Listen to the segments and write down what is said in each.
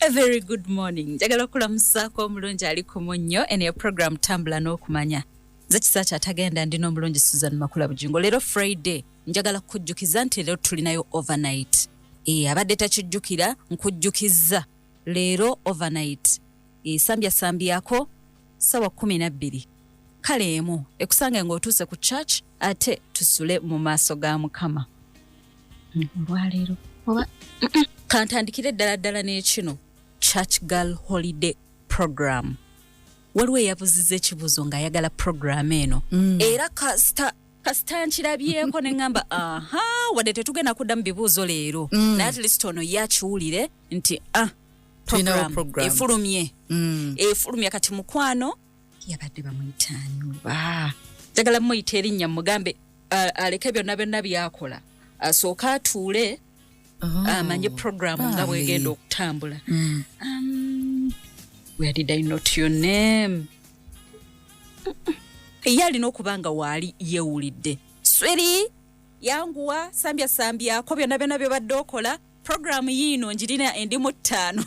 A very good morning. Njagala kulamusako omulungi ali ku munnyo eno program tambula n'okumanya. Nze kisaakya atagenda ndina omulungi Susan Makula Bujingo. Leero Friday njagala kujjukiza nti leero tulinayo overnight. Abadde takijjukira nkujjukiza leero overnight. Sambyako sawa 12. Kale emu ekusange ng'otuuse ku church ate tusule mu maaso ga Mukama. Olwaleero oba kantandikire ddala n'ekino Church Girl Holiday Program. Waliwo eyabuziza ekibuuzo ng'ayagala program eno. Era kasita nkirabyeko ne ngamba wadde tetugenda kudda mu bibuuzo leero. Naye at least ono yakiwulire nti program efulumye. Efulumye kati mukwano yabadde bamuyitaanyuba. Njagala muyita erinnya mugambe aleke byonna byakola. Asooka atuule amanye program nga bwegenda okutambula. Where did I note your name? Yalina okubanga waali yeewulidde. Sweri yanguwa sambyako byonna bye badde okola. Program yiino njirina endimu 5.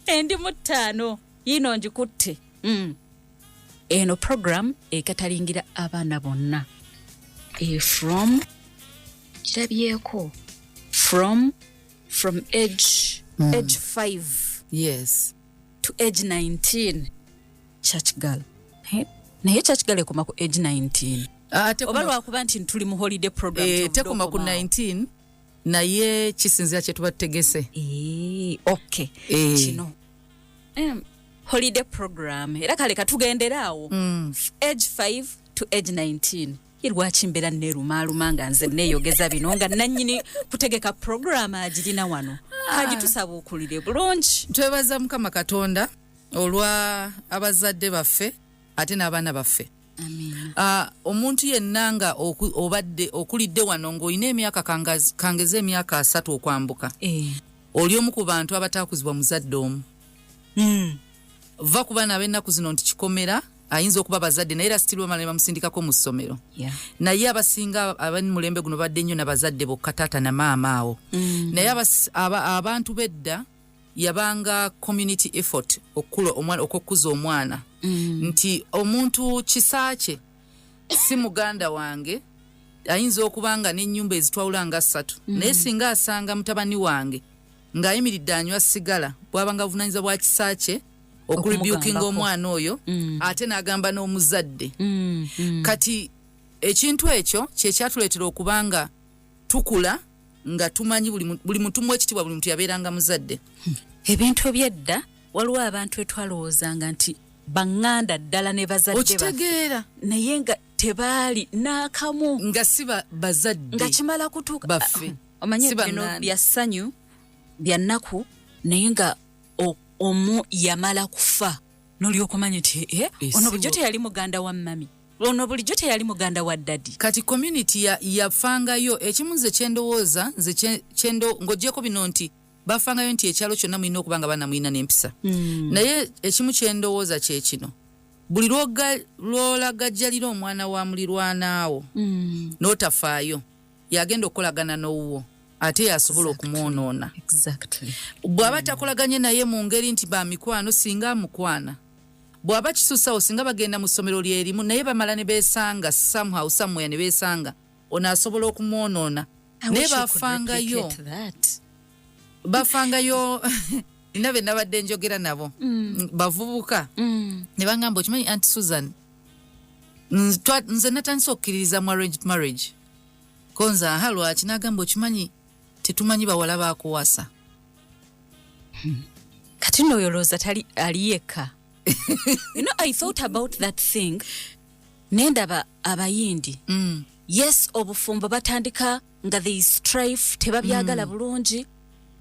Endimu 5 yiino njikutte. Eno program ekatalingira abaana bonna. From kirabyeko from age 5 yes to age 19 church girl. Naye church girl ekoma ku age 19 oba lwakuba nti tuli mu holiday program tekoma ku 19 naye kisinzira kye tuba tutegese. Okay kino holiday program era kale katugenderaawo age 5 to age 19. Lwaki mbeera neerumaaluma nga nze neeyogeza bino nga nannyini kutegeka program agirina wano. Agitusaba okulire bulungi. Twebaza Mukama Katonda olwa abazadde baffe ate n'abaana baffe. Amen. Omuntu yenna nga obadde okulidde wano ng'olina emyaka kangeze emyaka 3 okwambuka. Oli omu ku bantu abataakuzibwa muzadde omu. Va ku baana ab'ennaku zino nti kikomera. Ayinza okuba bazadde naye era still bamala bamusindikako mu ssomero. Naye abasinga abani mulembe guno badde nnyo n'abazadde bokka taata na maama awo. Naye abantu bedda yabanga community effort okukuza omwana. Nti omuntu kisaache si muganda wange ayinza okubanga n'ennyumba ezitwawula nga 3. Naye singa asanga mutabani wange ng'ayimiridde anywa sigala bwabanga buvunaanyizibwa bwa kisaache okulibyukinga omwana oyo ate n'agamba n'omuzadde. Kati ekintu ekyo kye kyatuleetera okubanga tukula nga tumanyi buli muntu mu ekitibwa buli muntu yabeeranga muzadde. Ebintu byedda waliwo abantu etwalowoozanga nti baŋŋanda ddala ne bazadde okitegeera naye nga tebaali n'akamu nga si bazadde nga kimala kutuuka baffe omanye bino bya ssanyu bya nnaku naye nga omu yamala kufa n'olyoka omanya nti ono bulijjo teyali muganda wa mami ono bulijjo teyali muganda wa daddy. Kati community yafangayo ekimu nze kyendowooza nze ng'oggyeko bino nti bafangayo nti ekyalo kyonna mulina okuba nga baana mulina n'empisa. Naye ekimu kyendowooza kye kino buli lwolagajjalira omwana wa mulirwanaawo n'otafaayo yagenda okukolagana n'owuwo ate yasobola okumwonoona. Bw'aba takolaganye naye mu ngeri nti ba mikwano singa amukwana bw'aba kisusawo singa bagenda mu ssomero lyerimu naye bamala ne beesanga somehow somewhere ne beesanga ono asobola okumwonoona naye bafangayo nina be nabadde njogera nabo bavubuka ne bangamba okimanyi Aunty Susan nze natandise okukkiririza mu arranged marriage konza lwaki n'agamba okimanyi tetumanyi bawala baakuwasa. Kati nno yolooza tali aliyeka. I thought about that thing. Nendaba abayindi. Yes, obufumbo batandika nga they strife tebabyagala bulungi.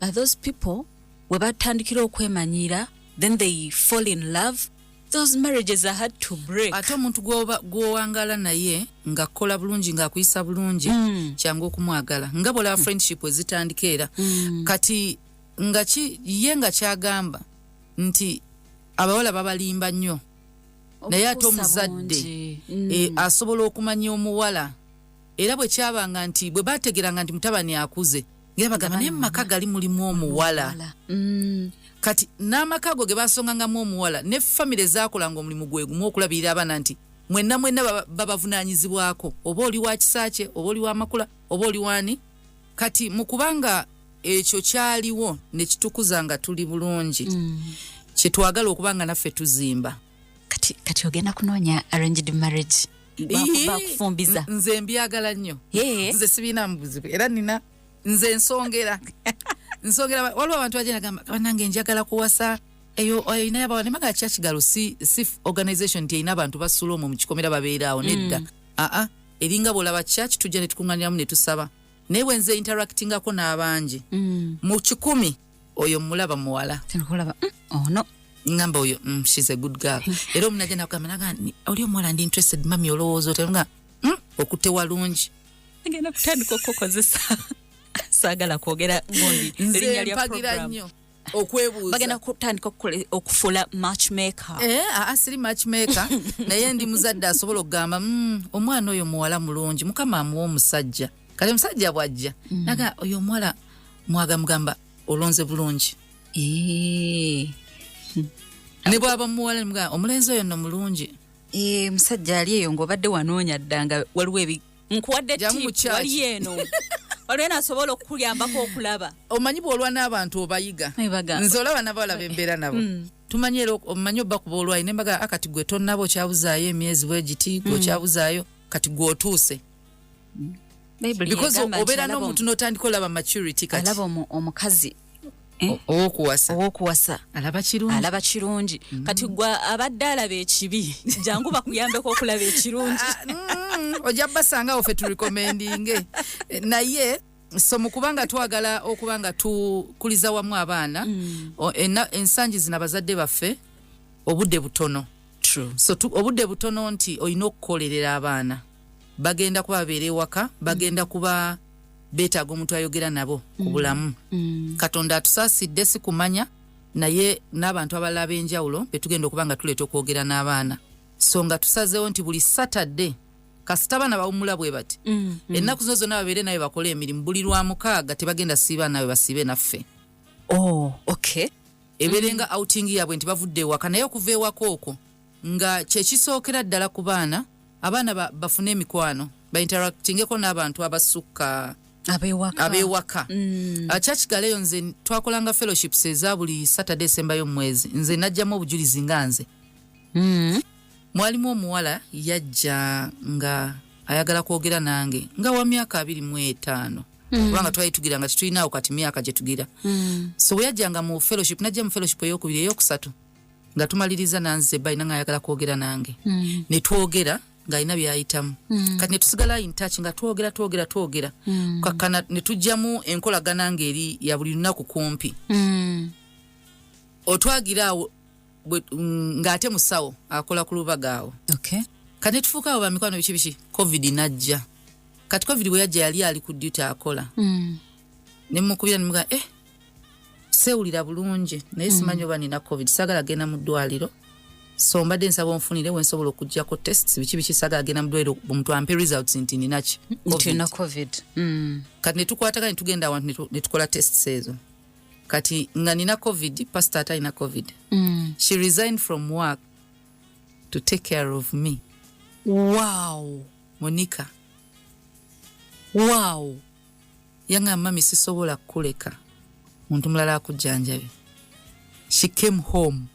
But those people we batandikira okwemanyira then they fall in love. Those marriages are hard to break. Ate omuntu gw'owangala naye nga kola bulungi nga akuyisa bulungi kyangu okumwagala nga bola friendship ezitandika era kati nga ye nga kyagamba nti abawala babalimba nnyo naye ate omuzadde asobola okumanya omuwala era bwe kyabanga nti bwe bategeranga nti mutabani akuze Gebagamba naye maka gali mulimu omuwala. Kati n'amakago ge basongangamu omuwala ne family zaakolanga omulimu gwe gumu okulabirira abaana nti mwenna babavunaanyizibwako oba oli wa kisaache oba oli wa makula oba oli wani. Kati mukubanga ekyo kyaliwo ne kitukuza nga tuli bulungi kyetwagala okubanga naffe tuzimba. Kati ogenda kunoonya arranged marriage bakufumbiza. Nze mbyagala nnyo. Nze sibiina mubuzibu era nina nze nsongera waliwo abantu bagenda gamba banange njagala kuwasa eyo inayo abawa nemaga kyakigalo si organization nti ina abantu basula omwo mu kikomera babeeraawo nedda. Eringa bwolaba church tujja ne tukunganiramu ne tusaba naye wenze interactingako n'abangi mu 10 oyo mulaba muwala ono ngamba oyo she's a good girl. Era omunagenda kugamba nagani oli omuwala ndi interested mami olowooza otenga okutte walungi ngenda kutandika okukozesa sagala kwogera ngondi erinnya lya program okwebuuza bagenda kutandika okufula matchmaker. Asiri matchmaker naye ndi muzadde asobola okugamba omwana oyo muwala mulungi mukama amuwa omusajja kale musajja bwajja naga oyo omuwala mugamba olonze bulungi ne bwaba muwala mugamba omulenzi oyo nno mulungi musajja ali eyo ng'obadde wanoonya ddanga waliwo nkuwadde tip wali eno waliwo asobola okukuyambako okulaba. Omanyi bw'olwa n'abantu obayiga nze olaba n'abawala bembeera nabo tumanyi era omanyi obbakuba olwayi ne mbaga akati gwe tonnaba okyabuzaayo emyezi bwegiti gweokyabuzaayo kati gweotuuse because obeera n'omuntu n'otandika olaba maturity kati alaba omukazi owokuwasa alaba kirungi kati gwe abadde alaba ekibi jangu bakuyambeko okulaba ekirungi ojja basangawo ffe turecommendinge naye so mukubanga twagala okubanga tukuliza wamu abaana ensangi zino abazadde baffe obudde butono. So obudde butono nti olina okukolerera abaana bagenda kuba babeera ewaka bagenda kuba beetaaga omuntu ayogera nabo ku bulamu. Katonda atusaasidde si kumanya naye n'abantu abalala ab'enjawulo betugenda okubanga tuleeta okwogera n'abaana so nga tusazeewo nti buli Saturday kasita abaana bawumula bwe bati ennaku zino zonna babeere nawe bakole emirimu buli Lwamukaaga tebagenda siiba nawe basiibe naffe. Okay. Ebeerenga outing yabwe nti bavudde ewaka naye okuva ewaka okwo nga kyekisookera ddala ku baana abaana bafune emikwano bainteractingeko n'abantu abasukka abewaka. Kyakigaleyo nze twakolanga fellowships eza buli Saturday sembayo mwezi nze najjamu obujulizi nga nze mwalimu omuwala yajja nga ayagala kwogera nange nga wa myaka 25 kubanga twayitugira nga tetulinawo kati myaka gye tugira so we yajjanga mu fellowship najja mu fellowship ey'okubiri ey'okusatu nga tumaliriza nanze bayina nga ayagala kwogera nange ne twogera ng'alina byayitamu kati ne tusigala in touch nga twogera kakana ne tujjamu enkolagana ng'eri ya buli lunaku kumpi otwagiraawo ng'ate musawo akola ku lubagaawo kati ne tufuuka awo bamikwano biki covid najja kati covid bwe yajja yali ali ku duty akola ne mukubira ne muga seewulira bulungi naye simanyi oba nina covid sagala genda mu ddwaliro so mbadde nsaba onfunire wensobola okuggyako tests biki sagala genda mu ddwaliro omuntu ampe results nti ninaki covid kati ne tukwatagana ne tugenda awantu ne tukola tests ezo kati nga nina covid pastor atalina covid she resigned from work to take care of me. Wow. Monica. Wow. Yanga mami sisobola kuleka muntu mulala akujjanjabe. She came home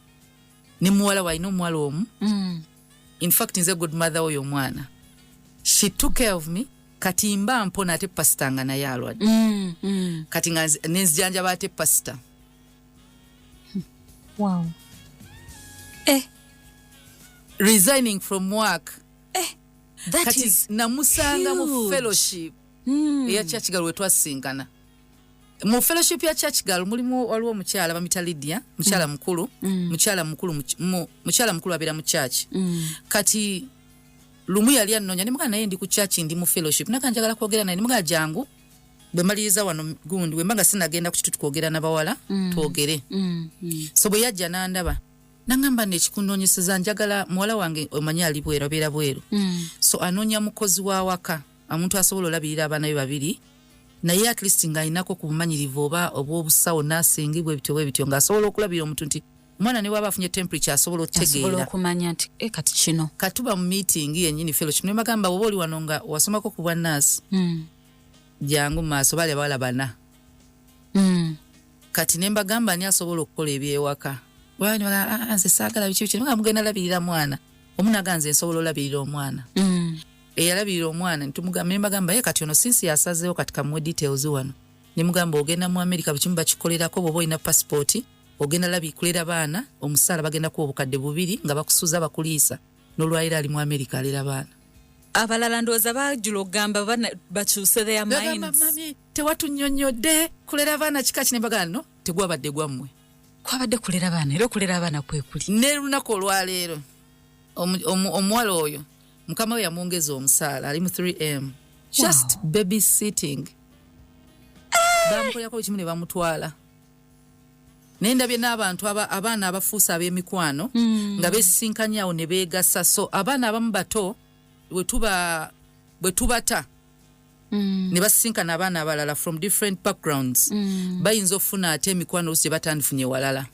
ne muwala waino muwala omu in fact nze good mother oyo mwana she took care of me kati mba mpona ate pastor nga naye alwadde kati nga nenzijjanjaba ate pastor. Wow. Resigning from work that kati is namusanga huge. mu fellowship ya church girl wetwasinkana mu fellowship ya church girl mulimu waliwo omukyala bamita Lydia mukyala mukulu mukyala mukulu abeera mu church kati lumu yali annonya ne mugana naye ndi ku church ndi mu fellowship nakanjagala kwogera naye mugana jangu bwe maliriza wano gundi we mbanga sinagenda ku kitu tukwogera n'abawala twogere so bwe yajja n'andaba nangamba nekikunonyeseza njagala muwala wange omanyi ali bwera beera bweru so anonya mukozi wa waka omuntu asobola olabirira abaana be babiri naye at least ng'alinako ku bumanyirivu oba obw'obusawo nursing bwe bityo ng'asobola okulabira omuntu nti omwana ne waba afunye temperature asobola okutegeera okumanya nti kati kino katuba mu meeting yennyini fellowship ne bagamba oba oli wano nga wasomako ku bwa nurse jangu mu maaso bali abawala bana kati ne mbagamba ani asobola okukola ebyewaka nze saagala biki nga mugenda labirira mwana omunaganze nsobola olabirira omwana eyalabirira omwana mbagamba ye kati ono sinsi yasazeewo kati kamuwe details wano ne mugamba ogenda mu America bikimu bakikolerako bw'oba olina passport ogenda labikulera baana omusaala bagenda kuwa obukadde 2 nga bakusuza bakuliisa n'olwayira ali mu America alera baana abalala ndowooza bajula okugamba bakyuse their minds mami tewatunnyonnyodde kulera baana kika kine bagala no tegwabadde gwammwe kwabadde kulera baana era okulera abaana kwe kuli ne lunaku olwaleero omuwala oyo mukama we yamwongeza omusaala ali mu 3M just babysitting bamukolyako ekimu ne bamutwala nendabye n'abantu abaana abafuusa ab'emikwano nga beesisinkanyawo ne beegasa so abaana abamu bato bwe tubata ne basisinkana abaana abalala from different backgrounds bayinza okufuna ate emikwano olusi gye batandifunye walala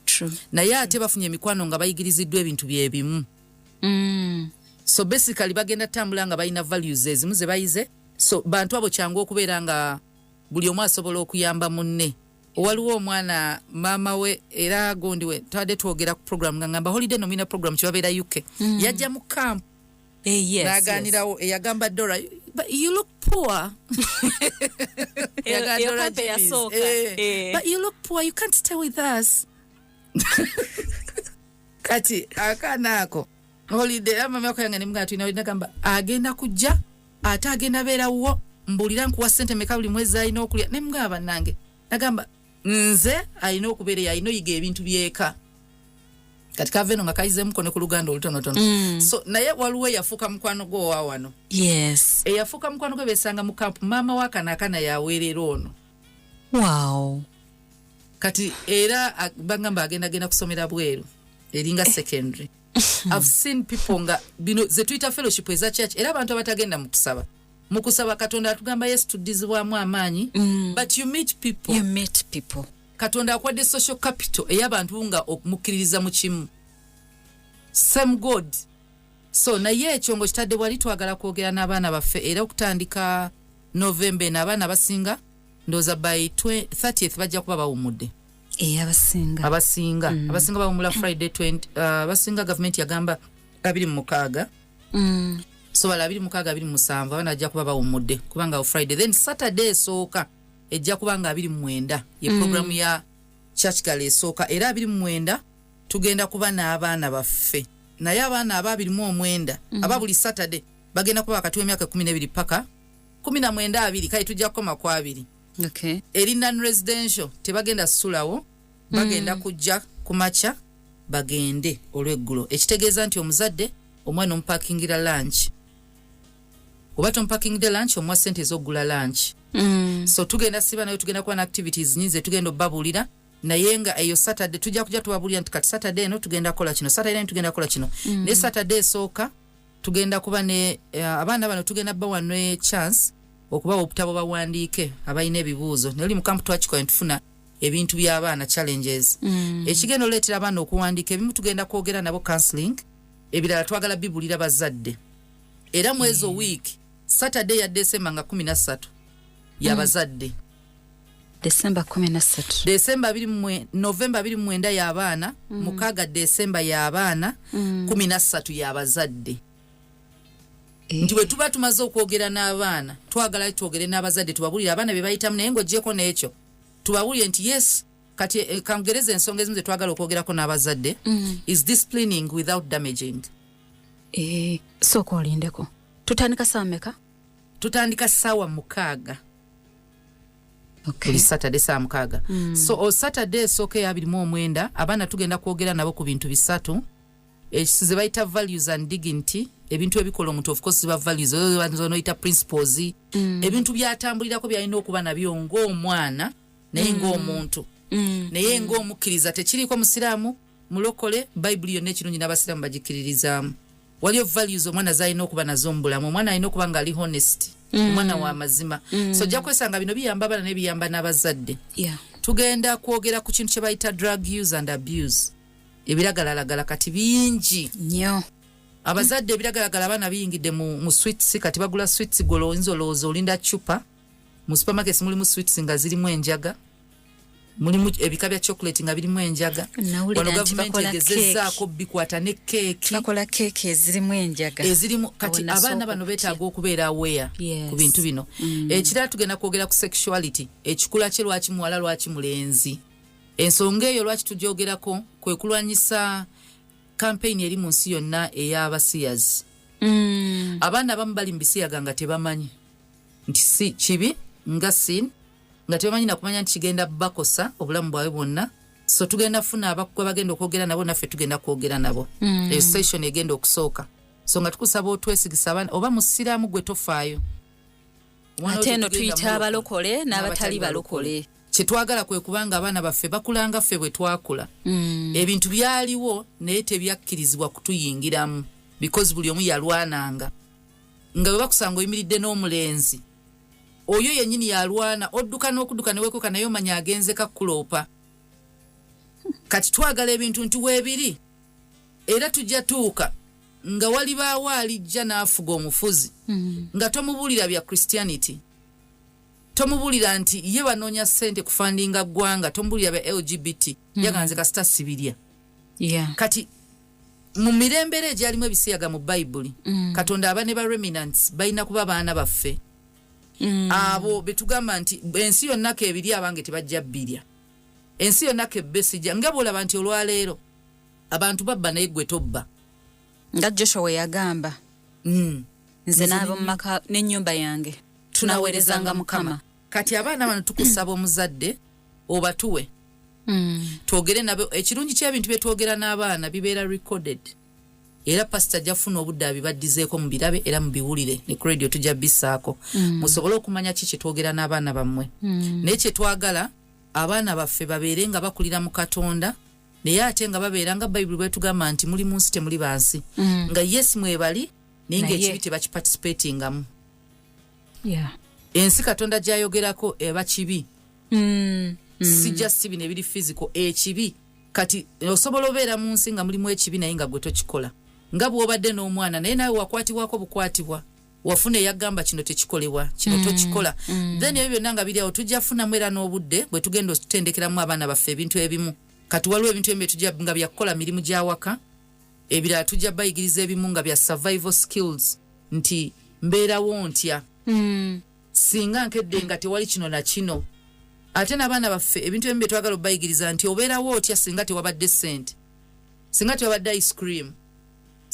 naye ate bafunye emikwano nga bayigiriziddwa ebintu byebimu so basically bagenda tambula nga balina values ezimu ze bayize so bantu abo kyangu okubeera nga buli omu asobola okuyamba munne waliwo omwana maama we era gondi we twadde twogera ku program nga ngamba holiday nomina program kibabeera UK yajja mu camp naganirawo eyagamba Dora but you look poor but you look poor you can't stay with us kati akanaako holiday amama yako yange nimugana tulina nagamba agenda kujja ate agenda beerawo mbulira nkuwa ssente meka buli mwezi alina okulya ne mugamba nange nagamba nze alina okubeera alina oyiga ebintu byeka kati kaveno nga kayize mukono ku luganda olutonotono so naye waliwo yafuuka mukwano gwo wa wano yes eyafuuka mukwano gwe besanga mu kampu maama wakanaakana yaweerera ono wow kati era bagamba agenda kusomera bweru eringa secondary I've seen people nga bino ze Twitter fellowship eza church era abantu abatagenda mu kusaba Katonda atugamba Yesu tudizibwamu amaanyi but you meet people Katonda akwadde social capital ey'abantu nga okumukkiririza mu kimu same God so naye ekyongo kitadde bwali twagala kwogera n'abaana baffe era okutandika November n'abaana basinga ndoza by 30th bajja kuba bawumudde abasinga bawumula Friday 20 abasinga government yagamba 26 so bala 26 27 abana ajja kuba bawumudde kubanga Friday then Saturday esooka ejja kubanga 29 ye program ya church gale esooka era 29 tugenda kuba n'abaana baffe naye abaana aba 29 aba buli Saturday bagenda kuba wakati w'emyaka 12 paka 19 kale tujja kukoma kwa 2 okay eri non residential tebagenda sulawo bagenda kujja kumacha bagende olweggulo ekitegeeza nti omuzadde omwana omupakingira lunch oba tompakingira lunch omwa sente ez'okugula lunch so tugenda siba nayo tugenda kuba na activities nyingi tugenda obbabulira naye nga eyo Saturday tujja kujja tubabulira nti kati Saturday eno tugenda kola kino Saturday eno tugenda kola kino ne Saturday esooka tugenda kuba ne abaana bano tugenda bawa ne chance okuba obutabo bawandiike abalina ebibuuzo nali mu kampu twakikola ntufuna ebintu by'abaana challenges ekigenda oleetera abaana okuwandiika ebimu tugenda kwogera nabo counseling ebirala twagala bibulira bazadde era mwezi week Saturday ya December nga 13 y'abazadde December 13 December November 29 y'abaana mukaga December y'abaana 13 y'abazadde nti bwe tuba tumaze okwogera n'abaana twagala twogere n'abazadde tubabulira abaana be bayitamu naye ng'oggyeko n'ekyo tubabulire nti yes kati kangereza ensonga ezimu ze twagala okwogerako n'abazadde is disciplining without damaging sooka olindeko tutandika saa meka tutandika ssaawa 6 buli Saturday saa 6 so o Saturday esooka ya 29 abaana tugenda kwogera nabo ku bintu bisatu ekisize bayita values and dignity ebintu ebikola omuntu of course ba values zonoyita principles ebintu byatambulirako byalina okuba nabyo ng'omwana naye ng'omuntu naye ng'omukkiriza tekiriko musiraamu mulokole Bible yonna ekirungi n'abasiraamu bagikiririzaamu waliyo values omwana zalina okuba nazo mu bulamu omwana alina okuba nga ali honest omwana wa mazima so jja kwesanga bino biyamba bana ne biyamba n'abazadde tugenda kwogera ku kintu kye bayita drug use and abuse ebiragalagala kati bingi nnyo abazadde ebiragalagala abaana biyingidde mu sweets kati bagula sweets golonzo lozo olinda chupa mu supermarkets mulimu sweets nga zirimu enjaga mulimu ebika bya chocolate nga birimu enjaga wano government egezezzaako bikwata ne keeki bakola keeki ezirimu enjaga ezirimu kati abaana bano beetaaga okubeera aware ku bintu bino ekirala tugenda kwogera ku sexuality ekikula kye lwaki muwala lwaki mulenzi ensonga eyo lwaki tujoogerako kwe kulwanyisa campaign eri mu nsi yonna ey'abasiyazi abaana abamu bali mu bisiyaga nga tebamanyi nti si kibi nga sin nga tebamanyi nakumanya nti kigenda bakosa obulamu bwawe bwonna so tugenda funa abakwe bagenda okwogera nabo naffe tugenda kwogera nabo eyo session egenda okusooka so nga tukusaba otwesigisa abaana oba musiraamu gwe tofaayo ate eno tuyita abalokole n'abatali balokole kyetwagala kwe kubanga abaana baffe bakulanga ffe bwe twakula ebintu byaliwo naye tebyakkirizibwa kutuyingiramu because buli omu yalwananga nga bwe bakusanga oyimiridde n'omulenzi oyo yennyini yalwana odduka n'okudduka ne weekuka naye omanya agenze kakuloopa kati twagala ebintu nti weebiri era tujja tuuka nga walibaawo alijja n'afuga omufuzi nga tomubuulira bya Christianity tomubuulira nti ye banoonya ssente kufandinga ggwanga tomubuulira bya LGBT yaganze kasita sibirya kati mu mirembere egyalimu ebisiyaga mu Bayibuli Katonda abane ba remnants balina kuba baana baffe abo betugamba nti ensi yonna kebiri abange tebajja bbirya ensi yonna kebbesijja nga bwolaba nti olwaleero abantu babba naye gwe tobba nga Joshua yagamba nze n'abo mumaka n'ennyumba yange tunaweerezanga Mukama kati abaana bano tukusaba omuzadde obatuwe twogere nabo ekirungi ky'ebintu bye twogera n'abaana bibeera recorded era pastor jafuna obudde abibaddizeeko mu birabe era mu biwulire ne ku radio tujja bissaako musobole okumanya ki kye twogera n'abaana bammwe naye kye twagala abaana baffe babeere nga bakulira mu Katonda naye ate nga babeera nga Bayibuli bwe tugamba nti muli mu nsi temuli bansi nga yes mwebali naye ng'ekibi tebakiparticipatingamu ensi Katonda gy'ayogerako eba kibi si just bino ebiri physical ekibi kati osobola obeera mu nsi nga mulimu ekibi naye nga gwe tokikola nga bw'obadde n'omwana naye nawe wakwatibwako bukwatibwa wafuna eyagamba kino tekikolebwa kino tokikola then ebyo byonna nga biri awo tujja funamu era n'obudde bwe tugenda okutendekeramu abaana baffe ebintu ebimu kati waliwo ebintu ebimu tujja nga byakukola mirimu gy'awaka ebirala tujja bayigiriza ebimu nga bya survival skills nti mbeerawo ntya singa nkedde nga tewali kino na kino ate n'abaana baffe ebintu ebimu bye twagala obayigiriza nti obeerawo otya singa tewabadde ssente singa tewabadde ice cream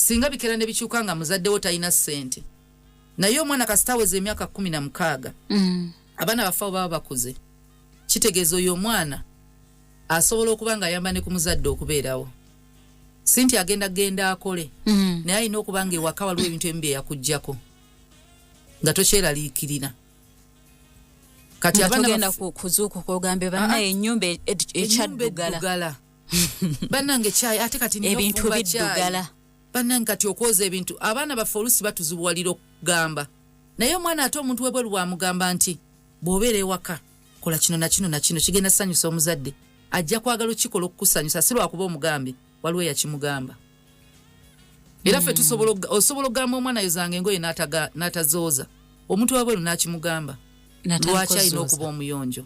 singa bikera ne bikyuka nga muzaddewo talina ssente naye omwana kasita aweza emyaka 16 abaana baffe abo baba bakuze kitegeeza oyo omwana asobola okuba nga ayamba ne ku muzadde okubeerawo sinti agenda akole naye alina okuba nga ewaka waliwo ebintu ebimu bye yakuggyako nga tokyeraliikirira kati abaana bagenda kuzuuka kugambe bannaye ennyumba ekyaddugala bannange kyayi ate kati ebintu biddugala bannange kati okwoza ebintu abaana baffe olusi batuzibuwalira okugamba naye omwana ate omuntu webweru bwamugamba nti bw'obeera ewaka kola kino na kino na kino kigenda sanyusa omuzadde ajja kwagala okikola okukusanyusa si lwakuba omugambe waliwo eyakimugamba era ffe osobola okugamba omwana yozanga engoye n'atazooza omuntu wabweru n'akimugamba lwaki alina okuba omuyonjo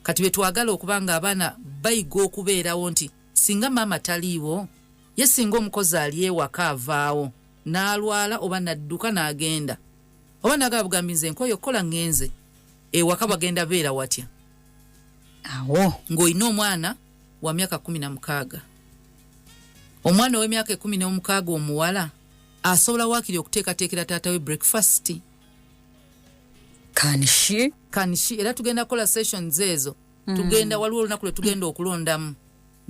kati betwagala okuba nga abaana bayiga okubeerawo nti singa maama taliiwo ye singa omukozi ali ewaka avaawo n'alwala oba nadduka n'agenda oba nagala bugambi nze nkoyo kola ngenze ewaka bagenda beera watya awo ng'olina omwana wa myaka 16 omwana w'emyaka 16 omuwala asobola waakiri okuteekateekera taata we breakfast kanishi era tugenda kola sessions ezo tugenda waliwo olunaku lwe tugenda okulondamu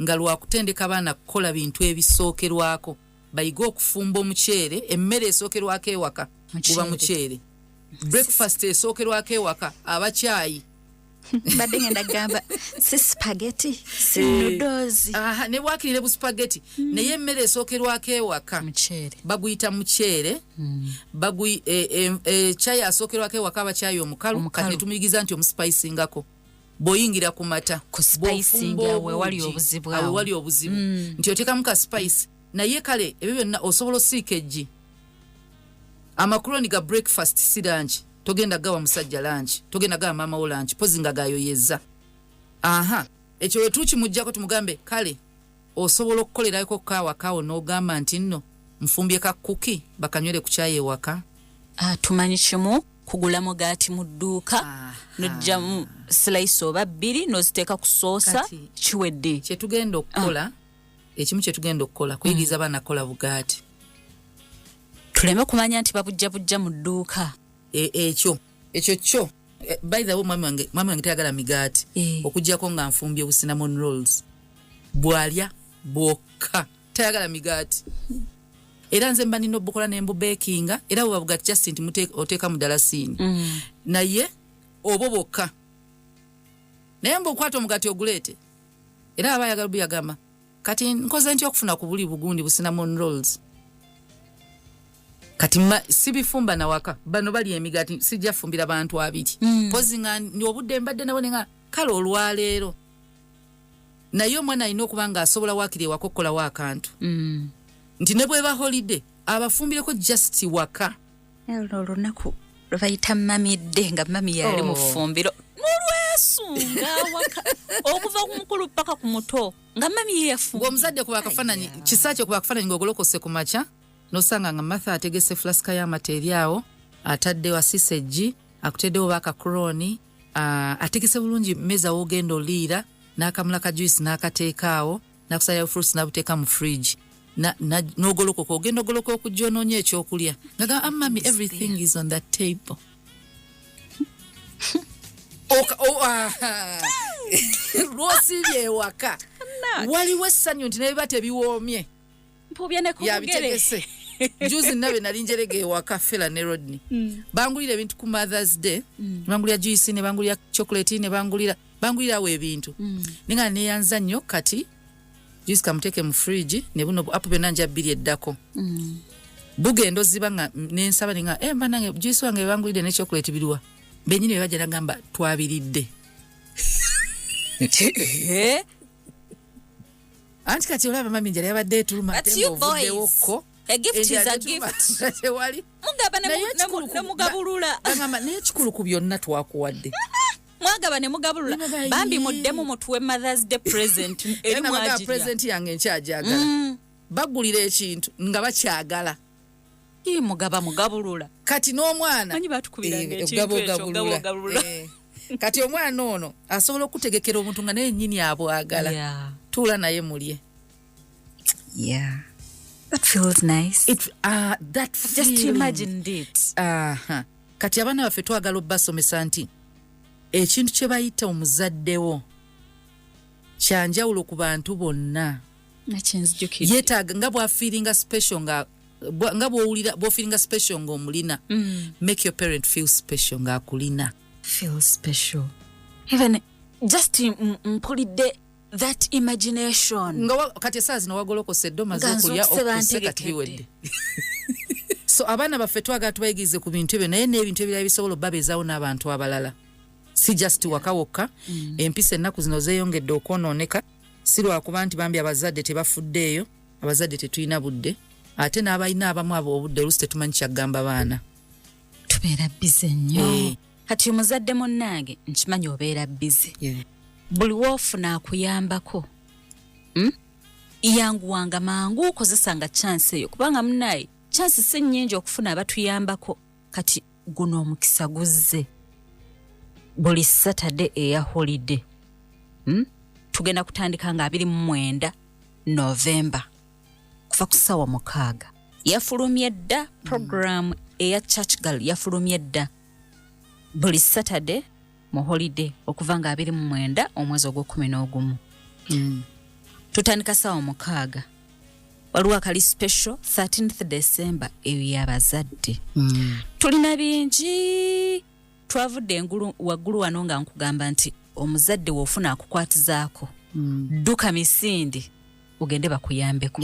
nga lwakutendeka baana kukola bintu ebisookerwako bayiga okufumba omuceere emmere esookerwako ewaka guba muceere breakfast esookerwako ewaka abakyayi Badde ngenda gamba si spaghetti si noodles. Aha ne wakirire bu spaghetti naye emmere esookerwako ewaka muceere baguyita muceere bagui chai asookerwako ewaka abachayi omukalu kati tumigiza nti omuspicingako boyingira ku mata ku spicing awe wali obuzibu nti otekamu ka spice naye kale ebyo byonna osobola osiika amakuroni ga breakfast si lunch togenda gawa musajja lunch togenda gawa mama wo lunch pozinga gayoyeza aha ekyo wetuchi mujjako tumugambe kale osobola okukolerako kawa kawo n'ogamba nti nno nfumbye ka cookie bakanywere ku chai ewaka tumanyi kimu kugula mugati mu dduuka nojjamu slice oba bbiri n'oziteeka ku soosa kiwedde kyetugenda okukola ekimu kyetugenda okukola kuyigiriza abaana kola bugaati tuleme kumanya nti babujja mu dduuka ekyo kyo by the way mami wange tayagala migaati okujjako nga nfumbye bu cinnamon rolls bwalya bwokka tayagala migaati era nze mba nina obukola nembu bakinga era bwe babugaati just nti oteeka mu dalasini naye obo bokka naye mbu okwata omugaati oguleete era aba ayagala buyagamba kati nkoze nti okufuna ku buli bugundi bu cinnamon rolls kati sibifumba na waka bano bali emigaati sijja fumbira bantu abiri pozinga ni obudde mbadde nabo nga kale olwaleero naye omwana alina okuba nga asobola waakiri ewaka okukola waakantu nti ne bweba holiday abafumbireko just waka olunaku lwebayita mamidde nga mami yali mu ffumbiro n'olwesunga waka okuva ku mukulu paka ku muto nga mami ye yafumbira ng'omuzadde kuba akafaananyi kisaakyo kuba akafaananyi ng'ogolokose ku makya nosanga nga Martha ategese flaska ya materiawo atadde wa sisejji akuteddewo bakakroni ategese bulungi meza wogenda oliira n'akamula ka juice n'akateekaawo n'akusalira fruits n'abuteeka mu fridge n'ogolokoka ogenda ogoloka okujja onoonya ekyokulya nga mami everything is on that table lwosibye ewaka waliwo essanyu nti nebiba tebiwoomye yabitegese juzi nabe nali njerege ewaka Fela ne Rodney bangulira ebintu ku Mother's Day bangulira juice ne bangulira chocolate ne bangulira we ebintu ninga neyanza nnyo kati juice kamuteke mu fridge ne buno apo benanja bbiri eddako bugendo zibanga nensaba ninga mbanange juice wange bangulira ne chocolate biruwa benyine baje nagamba twabiridde anti kati olaba mami njali yabadde tuluma tembo vuddewoko a gift is a gift wali mugaba ne mugabulula ngamba n'ekikulu ku byonna twakuwadde mwagaba ne mugabulula bambi muddemu mutuwe Mother's Day present eri mwajira present yange nkyajagala bagulira ekintu nga bakyagala mugabulula kati n'omwana manyi batukubiranga ekintu ekyo kati omwana ono asobola okutegekera omuntu nga naye nnyini abwagala tuula naye mulye that feels nice that just imagine it kati abaana baffe twagala obbasomesa nti ekintu kye bayita omuzaddewo kyanjawulo ku bantu bonna yeetaaga nga bw'afiiringa special nga bw'owulira bw'ofiiringa special ng'omulina make your parent feel special ng'akulina feel special even just mpulidde that imagination nga kati esaawa zino wagolokose eddoma z'okulya okuse kati biwedde so abaana baffe twagala tubayigirize ku bintu ebyo naye n'ebintu ebirala bisobola obbabeezaawo n'abantu abalala si just waka wokka empisa ennaku zino zeeyongedde okwonooneka si lwakuba nti bambi abazadde tebafuddeeyo abazadde tetulina budde ate n'abalina abamu abo obudde oluusi tetumanyi kyagamba baana tubeera bize nnyo kati omuzadde munnange nkimanyi obeera bize buli woofuna akuyambako yanguwanga mangu okozesanga chance eyo kubanga munnaye chance si nnyingi okufuna abatuyambako kati guno omukisa guzze buli Saturday eya holiday tugenda kutandika nga 29 November kuva ku ssaawa 6 yafulumye dda program eya church girl yafulumye dda buli Saturday mu holiday okuva nga 29 omwezi ogw'okuminaogumu tutandika ssaawa 6 waliwo akali special 13th December eyo y'abazadde tulina bingi twavudde waggulu wano nga nkugamba nti omuzadde wofuna akukwatizaako dduka misindi ugende bakuyambeko.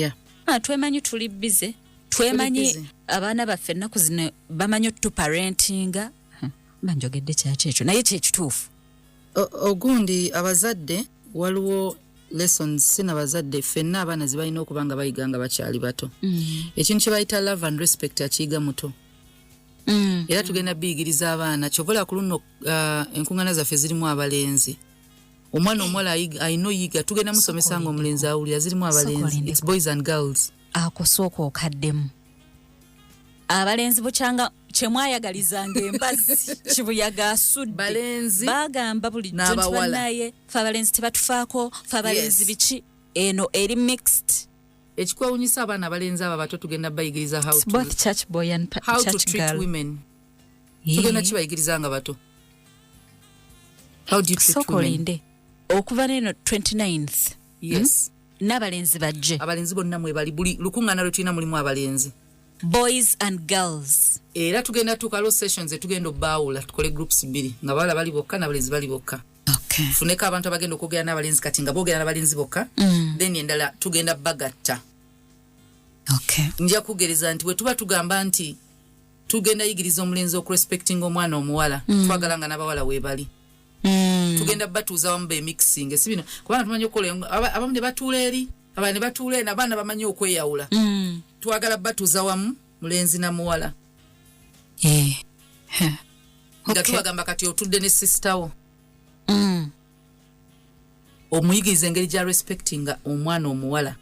Twemanyi tuli bize, twemanyi abaana baffe ennaku zino bamanyi otuparentinga. Banjogedde kyaki ekyo naye kyekituufu. Ogundi abazadde waliwo lessons sina bazadde ffenna abaana zibalina okuba nga bayiga nga bakyali bato. Ekintu kye bayita love and respect akiyiga muto. Era tugenda biyigiriza abaana kyovola ku luno enkuŋŋaana zaffe zirimu abalenzi. Omwana omuwala ayina oyiga tugenda musomesa nga omulenzi awulira zirimu abalenzi. It's boys and girls. Akosooka okaddemu. Abalenzi bukyanga kyemwayagalizanga embazzi kibuyaga asudde. Balenzi bagamba bulijjo naye fe abalenzi tebatufaako fe abalenzi biki eno eri mixed. Ekikwewunyisa abaana abalenzi abo bato tugenda bayigiriza how to treat women. Tugenda kibayigiriza nga bato. How do you treat women? Okuva neno 29th. Yes. N'abalenzi bajje. Abalenzi bonna mwe bali buli lukuŋŋaana lwe tulina mulimu abalenzi. Boys and girls. Era tugenda tukalo sessions etugenda obbawula tukole groups 2 nga bawala bali bokka n'abalenzi bali bokka. Okay. Funeka abantu abagenda okwogera n'abalenzi kati nga boogera n'abalenzi bokka. Then endala tugenda bagatta. Okay. Nja kugereza nti we tuba tugamba nti tugenda yigiriza omulenzi okurespecting omwana omuwala. Twagala nga n'abawala weebali. Tugenda batuuza wamu be mixing esibino kubanga tumanyi okukola abamu ne batuula eri abana ne batuula ena abaana bamanyi okweyawula. Twagala batuuza wamu mulenzi na muwala. Nga tubagamba kati otudde ne sister wo. Omuyigiriza engeri gya respectinga omwana omuwala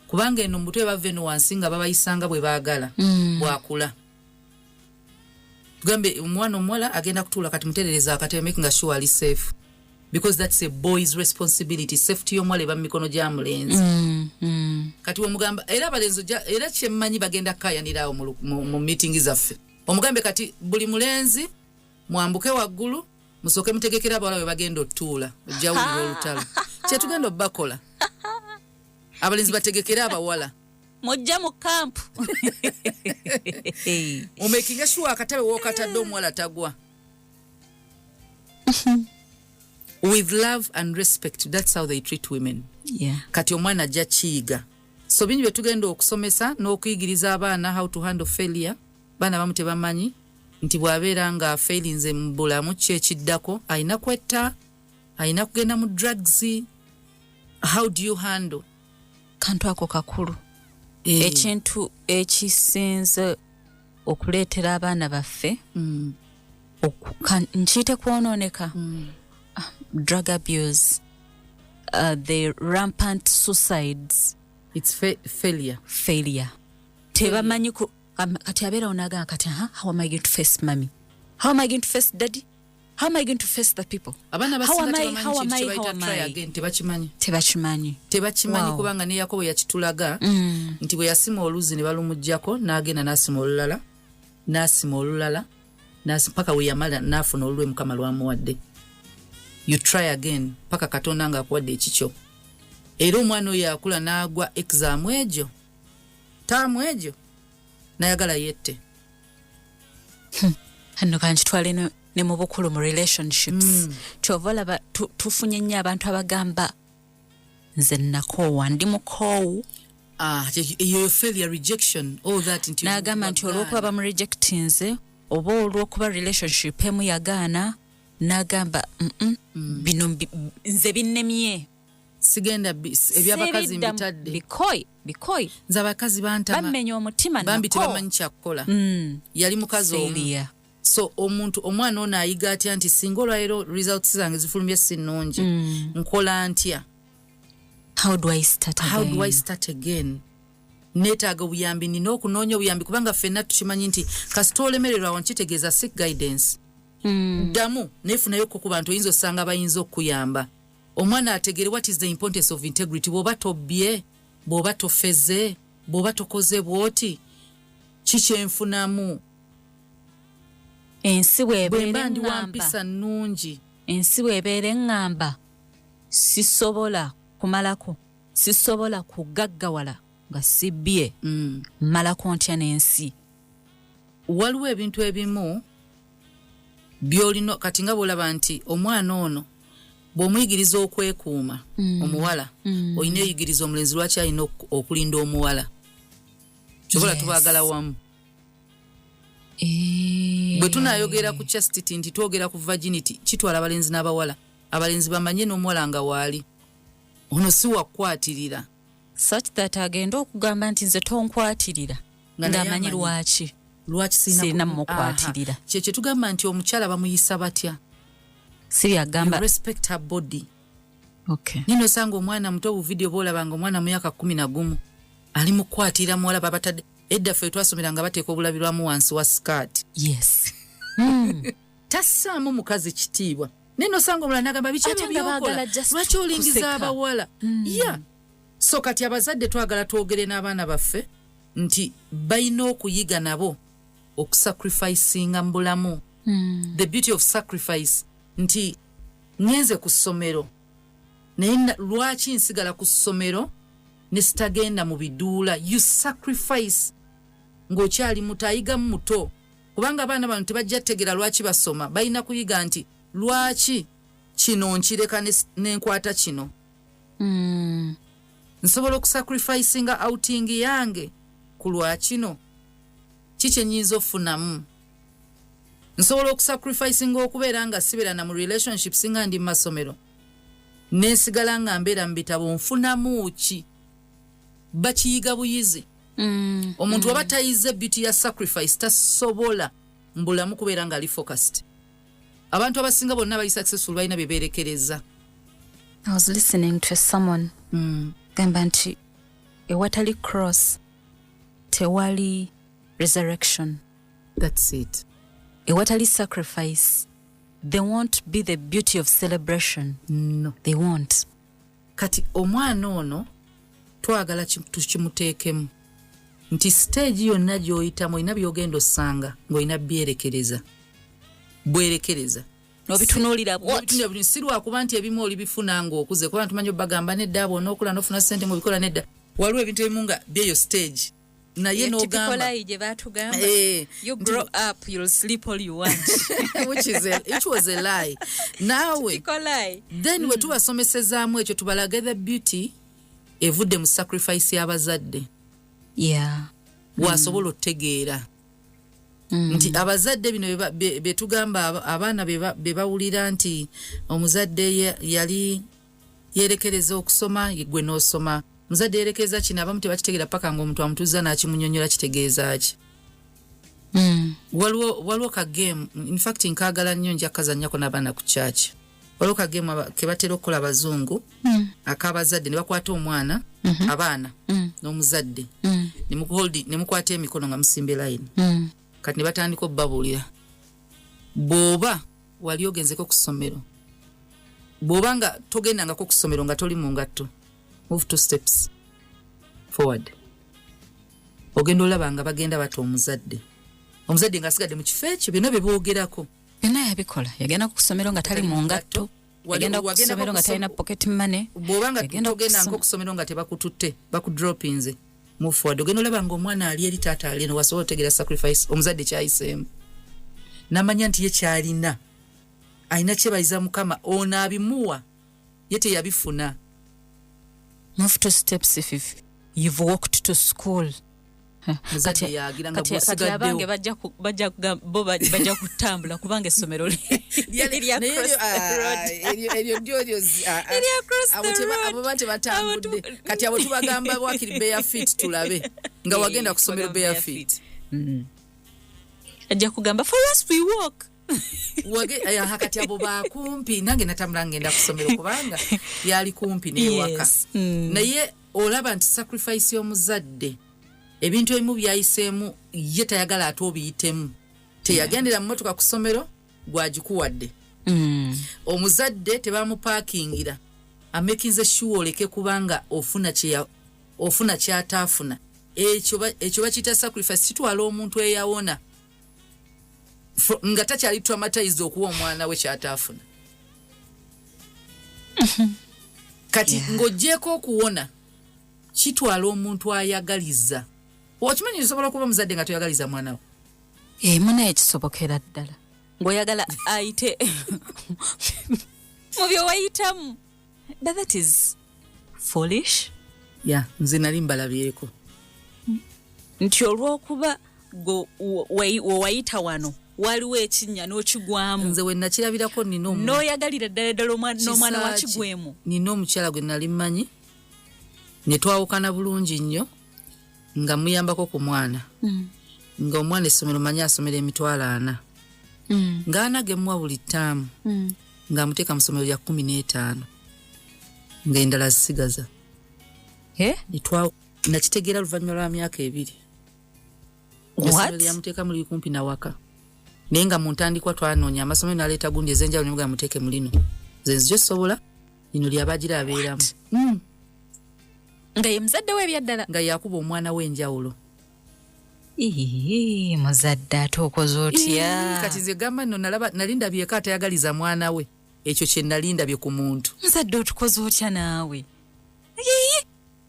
kubanga eno mutwe bave no wansi nga babayisanga bwe baagala bwakula. Tugambe omwana omuwala agenda kutuula kati muterereza akatebe making sure ali safe because that's a boy's responsibility. Safety y'omwala eba mu mikono gya mulenzi. Kati omugamba era abalenzi era kyemmanyi bagenda kayanira awo mu meeting zaffe. Omugambe kati buli mulenzi mwambuke waggulu musoke mutegekera abawala we bagenda otuula ojjawulira olutalo. Kye tugenda obbakola. Abalenzi bategekera abawala. Mojja mu kampu. Omekinga sure akatebe wokatadde omuwala tagwa. With love and respect, that's how they treat women. Kati omwana ajja kiyiga. So bingi bye tugenda okusomesa n'okuyigiriza abaana how to handle failure. Baana bamu tebamanyi nti bw'abeera nga failinze mu bulamu kyekiddako ayina kwetta ayina kugenda mu drugs. How do you handle? Kantu ako kakulu. Ekintu ekisinze okuleetera abaana baffe nkiyite kwonooneka. Drug abuse, the rampant suicides. It's failure. Tebamanyi kati abeera onagamba kati how am I going to face mommy? How am I going to face daddy? How am I going to face the people? Abana tebakimanyi kubanga ne Yakobo yakitulaga nti bwe yasima oluzi ne balumujjako n'agenda n'asima olulala paka we yamala n'afuna olulwe Mukama lwamuwadde. You try again paka Katonda nga akuwadde ekikyo. Era omwana oyo akula n'agwa exam egyo taamu egyo n'ayagala yette. Hano kanti twalina ne mu bukulu mu relationships. Kyovola tufunye nnyo abantu abagamba nze nakoowa ndi mukoowu. Your failure, rejection, all that into n'agamba nti olw'okuba bamurejectinze oba olw'okuba relationship emu yagaana n'agamba bino nze binnemye. Sigenda ebyabakazi mbitadde. Bikoi. Nze abakazi bantama. Bamenya omutima bambi tebamanyi kyakukola. Yali mukazi omu. So omwana ono ayiga atya nti singa olwaleero results zange zifulumye sinnungi nkola ntya? How do I start again? Neetaaga obuyambi nina okunoonya obuyambi kubanga ffenna tukimanyi nti kasita olemererwa wankitegeeza seek guidance. Ddamu neefunayokko ku bantu oyinza osanga bayinza okukuyamba. Omwana ategere what is the importance of integrity. Bw'oba tobbye, bw'oba tofeze, bw'oba tokoze bw'oti kiki enfunamu. Ensi bw'eba ndi wampisa nnungi. Ensi bw'ebeera eŋŋamba sisobola kumalako, sisobola kugaggawala nga sibbye malako ntya n'ensi. Waliwo ebintu ebimu byolino kati nga bolaba nti omwana ono bw'omuyigiriza okwekuuma omuwala olina eyigiriza omulenzi lwaki alina okulinda omuwala kyobola tubaagala wamu bwe tunayogera ku chastity nti twogera ku virginity kitwala abalenzi n'abawala abalenzi bamanye n'omuwala nga waali ono si wakwatirira such that agenda okugamba nti nze tonkwatirira ng'amanyi lwaki sirina mukwatirira kyekyo tugamba nti omukyala bamuyisa batya siriyagamba respect her body. Okay. Nino sanga omwana muto bu video bolabanga omwana muyaka 11 ali mukwatira muwala babatadde edda fe twasomeranga bateeka obulabirwamu wansi wa skirt. Yes. Tasaamu mukazi kitiibwa. Nino sanga omulala nagamba bikyebyo byokola lwaki olingiza abawala. Yeah. So kati abazadde twagala twogere n'abaana baffe nti bayina okuyiga nabo okusacrificinga mu bulamu. The beauty of sacrifice nti nyenze ku ssomero naye lwaki nsigala ku ssomero ne sitagenda mu biduula. You sacrifice ng'okyali mutayigamu muto kubanga abaana bano tebajja tegera lwaki basoma balina kuyiga nti lwaki kino nkireka n'enkwata kino. Nsobola okusacrificinga outing yange ku lwakino kiki nyinza ofunamu. Nsobola okusacrificinga okubeera nga sibeera na mu relationship singa ndi masomero nesigala nga mbeera mu bitabo nfunamu ki bakiyiga buyizi. Omuntu waba tayize beauty ya sacrifice tasobola mbulamu kubeera nga ali focused. Abantu abasinga bonna bali successful balina bye beerekereza. I was listening to someone gamba nti ewatali cross tewali resurrection. That's it. Ewatali sacrifice, they won't be the beauty of celebration. No. They won't. Kati omwana ono twagala tukimuteekemu nti stage yonna gy'oyitamu olina by'ogenda osanga ng'olina byerekereza. Bwerekereza. Obitunuulira bw'oti. Si lwakuba nti ebimu oli bifuna ng'okuze kuba tumanyi obagamba nedda abo n'okula n'ofuna ssente mu bikola nedda. Waliwo ebintu ebimu nga byeyo stage. Naye n'ogamba you grow up you'll sleep all you want. Which was a lie. Naawe then we tubasomesezaamu ekyo tubalaga the beauty evudde mu sacrifice y'abazadde. Yeah. Wasobola otegeera nti abazadde bino betugamba abaana be bawulira nti omuzadde yali yerekereza okusoma gwe n'osoma. Muzadde yerekeza kino abamu tebakitegeera paka ng'omuntu amutuuza n'akimunyonnyola kitegeeza ki. Waliwo ka game in fact nkaagala nnyo nja kazannyako n'abaana ku church. Waliwo ka game ke batera okukola abazungu ak'abazadde ne bakwata omwana abaana n'omuzadde ne mukwata emikono nga musimbe line kati ne batandika obbabuulira bw'oba wali ogenzeko ku ssomero bw'oba nga togendangako ku ssomero nga toli mu ngatto move 2 steps forward. Ogenda olaba nga bagenda bato omuzadde nga asigadde mu kifo ekyo byonna bye boogerako. Byonna yabikola yagenda ku ssomero nga tali mu ngatto yagenda ku ssomero nga talina pocket money. Bw'oba nga togenda nko ku ssomero nga tebakututte bakudropinze move forward. Ogenda olaba nga omwana ali eri taata ali eno wasobola otegeera sacrifice omuzadde kyayiseemu n'amanya nti ye kyalina alina kyebayiza Mukama ono abimuwa ye teyabifuna. Move 2 steps if you've walked to school. Kati abange bajja kutambula kubanga essomero abo bate batambudde kati abo tubagamba wakiri bare feet tulabe nga wagenda ku ssomero bare feet. Ajja kugamba for us we walk. Kati abo bakumpi nange natambula ngenda ku ssomero kubanga yali kumpi n'ewaka. Naye olaba nti sacrifice y'omuzadde ebintu ebimu byayiseemu ye tayagala ate obiyitemu. Teyagendera mu motoka ku ssomero gwagikuwadde. Omuzadde tebamupaakingira amekinze sure oleke kubanga ofuna kyataafuna. Ekyo bakiyita sacrifice kitwala omuntu eyawona nga takyali traumatized okuwa omwana we kyataafuna. Kati ng'oggyeko okuwona kitwala omuntu ayagaliza. Okimanyi osobola kuba muzadde nga toyagaliza mwana we? Munaye kisobokera ddala. ngoyagala ayite mu byo wayitamu. But that is foolish. Yeah, nze nali mbalabyeko. Nti olw'okuba wayita wano waliwo ekinnya n'okigwamu. Nze we nakirabirako n'oyagalira ddala n'omwana wakigwemu. Nina omukyala gwe nali mmanyi ne twawukana bulungi nnyo nga muyambako ku mwana. Nga omwana essomero manyi asomera emitwalo 4. Ng'ana gemuwa buli ttaamu. Ng'amuteeka mu ssomero lya 15. Ng'endala zisigaza. Nakitegeera luvannyuma lwa myaka 2. Essomero lyamuteeka muli kumpi na waka. Naye nga mu ntandikwa twanoonya amasomero n'aleeta gundi ez'enjawulo ne mugaa muteeke mu lino. Nze nzija sobola lino lyabagira abeeramu. Nga ye muzadde we ebyaddala. Nga yakuba omwana w'enjawulo. Muzadde ate okoze otya? Kati nze gamba nno nali ndabyeko atayagaliza mwana we. Ekyo kye nali ndabye ku muntu. Muzadde otukoze otya naawe?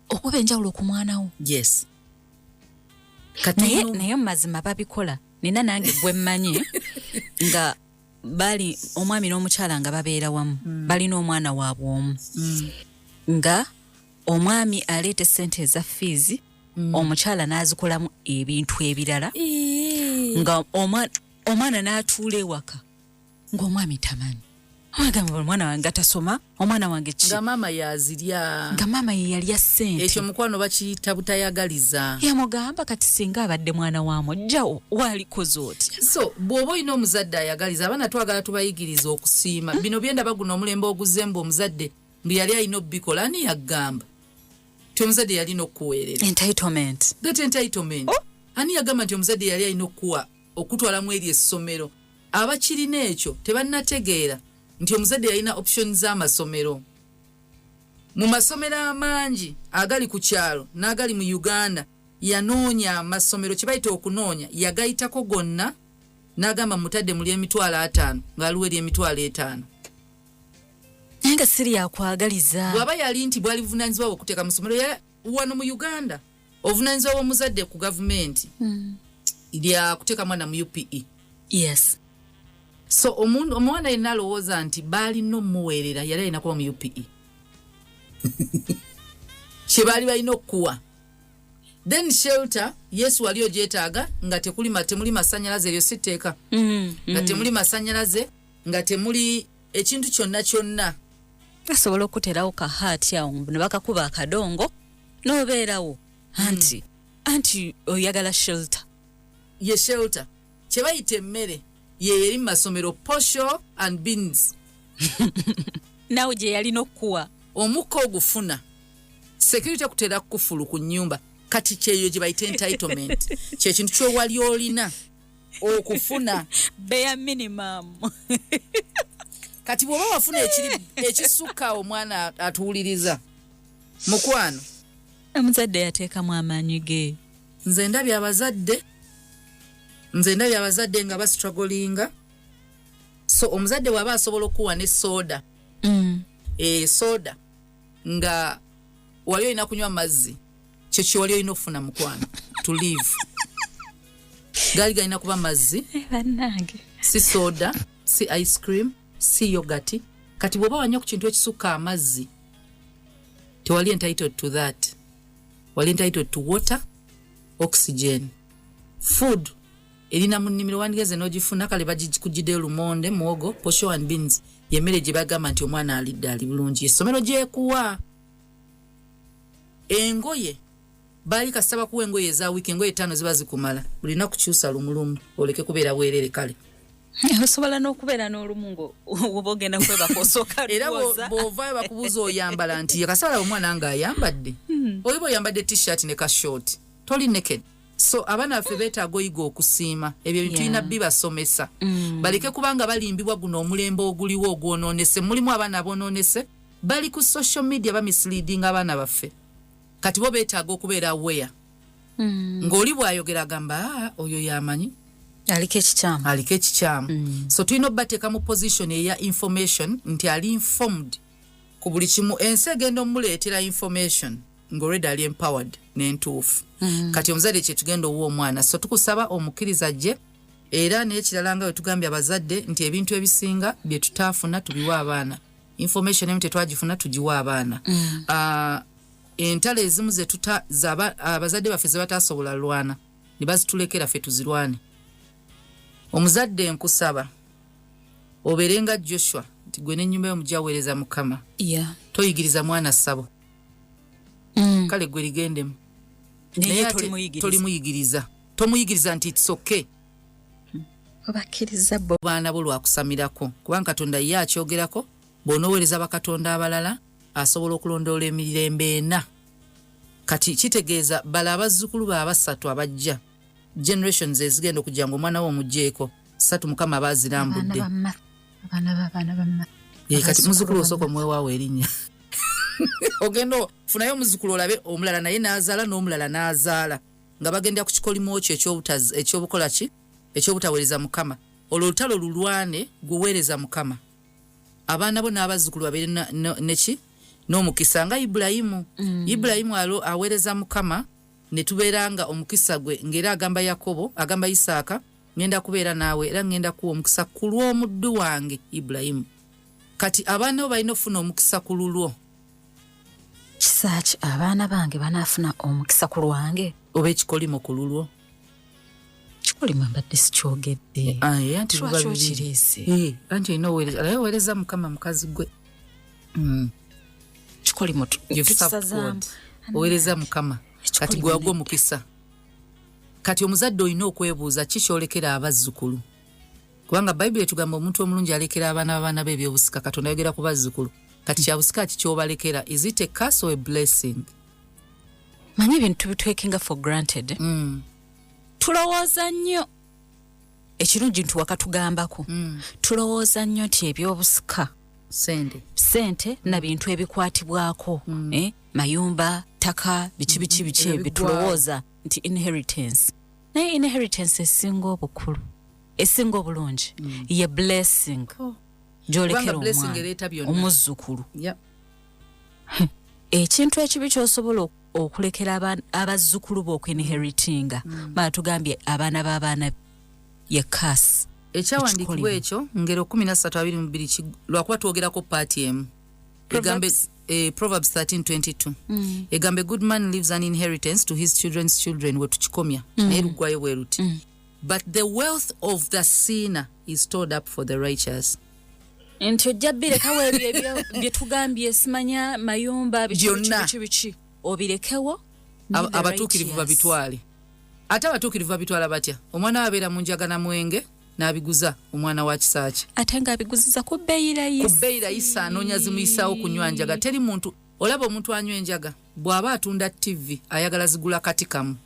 Okuba enjawulo ku mwana wo? Yes. Naye mu mazima babikola. Nina nange gwe mmanyi nga bali omwami n'omukyala nga babeera wamu. Balina omwana waabwe omu. Nga omwami aleeta ssente eza fees, omukyala n'azikolamu ebintu ebirala. Nga omwana n'atuula ewaka ng'omwami tamanyi. Omwagamba omwana wange atasoma, omwana wange ki? Nga maama yazirya. Nga maama ye yalya ssente. Ekyo mukwano bakiyita butayagaliza. Yamugamba kati singa abadde mwana wa mujja walikoze otya? So bw'oba olina omuzadde ayagaliza, abaana twagala tubayigiriza okusiima. Bino byendaba guno omulembe oguzemba omuzadde mbu yali alina obbikola ani yagamba? Ti omuzadde yalina okuweerera. Entitlement. That entitlement. Ani yagamba nti omuzadde yali alina okuwa okutwalamu eri essomero? Abakirina ekyo tebannategeera nti omuzadde yalina options z'amasomero. Mu masomero amangi agali ku kyalo n'agali mu Uganda yanoonya amasomero kye bayita okunoonya yagayitako gonna n'agamba mutadde muli emitwalo 5 ng'aliwo eri emitwalo 5. Nga siri yakwagaliza. Bw'aba yali nti bwali buvunaanyizibwa bwe okuteeka mu ssomero wano mu Uganda obuvunaanyizibwa bw'omuzadde ku gavumenti lya kuteeka mwana mu UPE. Yes. So omwana yenna alowooza nti baalina omuweerera yali alina kuba mu UPE. Kye baali balina okuwa. Then shelter, Yesu wali ogyetaaga nga temuli masannyalaze eryo sitteeka. Nga temuli masannyalaze, nga temuli ekintu kyonna. Asobola okuterawo ka haati awo ne bakakuba akadongo n'obeerawo. Anti oyagala shelter. Ye shelter. Kye bayita emmere. Ye eri masomero posho and beans. Nawe gye yalina okuwa. Omukka ogufuna. Security kutera kufulu ku nnyumba. Kati kyeyo gye bayita entitlement. Kye kintu ky'owali olina okufuna. Bare minimum. Kati bw'oba wafuna ekisukka omwana atuwuliriza. Mukwano. Omuzadde yateekamu amaanyi ge. Nze ndabye abazadde nga bastrugglinga. So omuzadde waba asobola okuwa ne soda. Soda nga wali olina kunywa mazzi. Kyo kye wali olina okufuna mukwano. To live. Gaali galina kuba mazzi. Si soda, si ice cream, si yogurt. Kati bw'oba wanywa ku kintu ekisukka amazzi. Tewali entitled to that. Wali entitled to water, oxygen, food. Elina mu nnimiro wandigeze n'ogifuna kale bagikujjidde lumonde, muwogo, posho and beans. Yemmere gye bagamba nti omwana alidde ali bulungi. Essomero gyekuwa. Engoye. Baali kasaba kuwa engoye eza wiki, engoye 5 ziba zikumala. Bulina kukyusa lumulumu oleke kubeera bwerere kale. Osobola n'okubeera n'olumungo oba ogenda kwebaka osooka era bw'ovaayo bakubuuza oyambala nti yakasala omwana nga ayambadde. Oyiba oyambadde t-shirt ne ka short. Toli naked. So abaana baffe beetaaga oyiga okusiima. Ebyo tulina bibasomesa. Baleke kubanga balimbibwa guno omulembe oguliwo ogwonoonese. Mulimu abaana aboonoonese bali ku social media bamisleading abaana baffe. Kati bo beetaaga okubeera aware. Ng'oli bw'ayogera gamba oyo yamanyi. Aliko ekikyamu. So tulina obbateeka mu position eya information nti ali informed ku buli kimu. Ensi egenda omuleetera information ng'already ali empowered n'entuufu. Kati omuzadde kye tugenda owa omwana. So tukusaba omukkiriza gye era n'ekirala nga bwe tugambye abazadde nti ebintu ebisinga bye tutaafuna tubiwa abaana, information emu tetwagifuna tugiwa abaana. Entalo ezimu abazadde baffe ze bataasobola lwana ne bazitulekera ffe tuzirwane. Omuzadde nkusaba obeerenga Joshua nti gwe n'ennyumba yo mujja weereza Mukama. Toyigiriza mwana ssabo. Kale gwe ligendemu. Naye tolimuyigiriza. Tomuyigiriza nti it's okay. Obakkiriza baana bo lwakusamirako kubanga Katonda ye akyogerako bw'onooweereza bakatonda abalala asobola okulondoola emirembe ena. Kati kitegeeza bala abazzukulu ba basatu abajja generations ezigenda okujja ng'omwana wo omugjeeko 3 Mukama baazirambudde. Kati muzzukulu osooka omwewaawo erinnya ogenda funayo omuzzukulu olabe omulala naye n'azaala n'omulala n'azaala nga bagenda ku kikolimo kyo ekyobukola ki ekyobutaweereza Mukama. Olwo olutalo lulwane guweereza Mukama. Abaana bo n'abazzukulu babeere neki n'omukisa nga Ibulayimu. Ibulayimu aweereza Mukama ne tubeeranga omukisa gwe ng'era agamba Yakobo agamba Isaaka ngenda kubeera naawe era ngenda kuwa omukisa ku lw'omuddu wange Ibulayimu. Kati abaana bo balina ofuna omukisa ku lulwo. Kisaaki abaana bange banaafuna omukisa ku lwange oba ekikolimo ku lulwo. Kikolimo mbadde sikyogedde. Anti lwakirese. Anti olina oweereza Mukama mukazi gwe. Kikolimo tukisazaamu. Oweereza Mukama. Kati gwe wagwa omukisa. Kati omuzadde olina okwebuuza ki kyolekera abazzukulu. Kubanga Bayibuli etugamba omuntu omulungi alekera abaana be ebyobusika. Katonda ayogera ku bazzukulu. Kati kyabusika ki ky'obalekera? Is it a curse or a blessing? Manyi ebintu bitwekinga for granted. Tulowooza nnyo ekirungi nti wakatugambako. Tulowooza nnyo nti ebyobusika sente na bintu ebikwatibwako mayumba ttaka biki ebyo tulowooza nti inheritance. Naye inheritance esinga obukulu esinga obulungi ye blessing gyolekera omwana omuzzukulu. Ekintu ekibi ky'osobola okulekera abazzukulu bo okwenheritinga batugambye abaana b'abaana ye curse. Ekyawandiikibwa ekyo ngero 13:22 lwakuba twogerako paati emu egambe Proverbs 13:22 egambe good man leaves an inheritance to his children's children we tukikomya naye luggwayo bwe luti but the wealth of the sinner is stored up for the righteous. Nti ojja birekawo ebyo bye tugambye simanya mayumba biki obirekewo abatuukirivu babitwale. Ate abatuukirivu babitwala batya? Omwana abeera mu njagana mwenge n'abiguza omwana wa kisaaki. Ate nga abiguziza ku bbeeyi rayisa anoonya zimuyisaawo kunywa njaga. Teri muntu olaba omuntu anywa enjaga bw'aba atunda TV ayagala zigula kati kamu.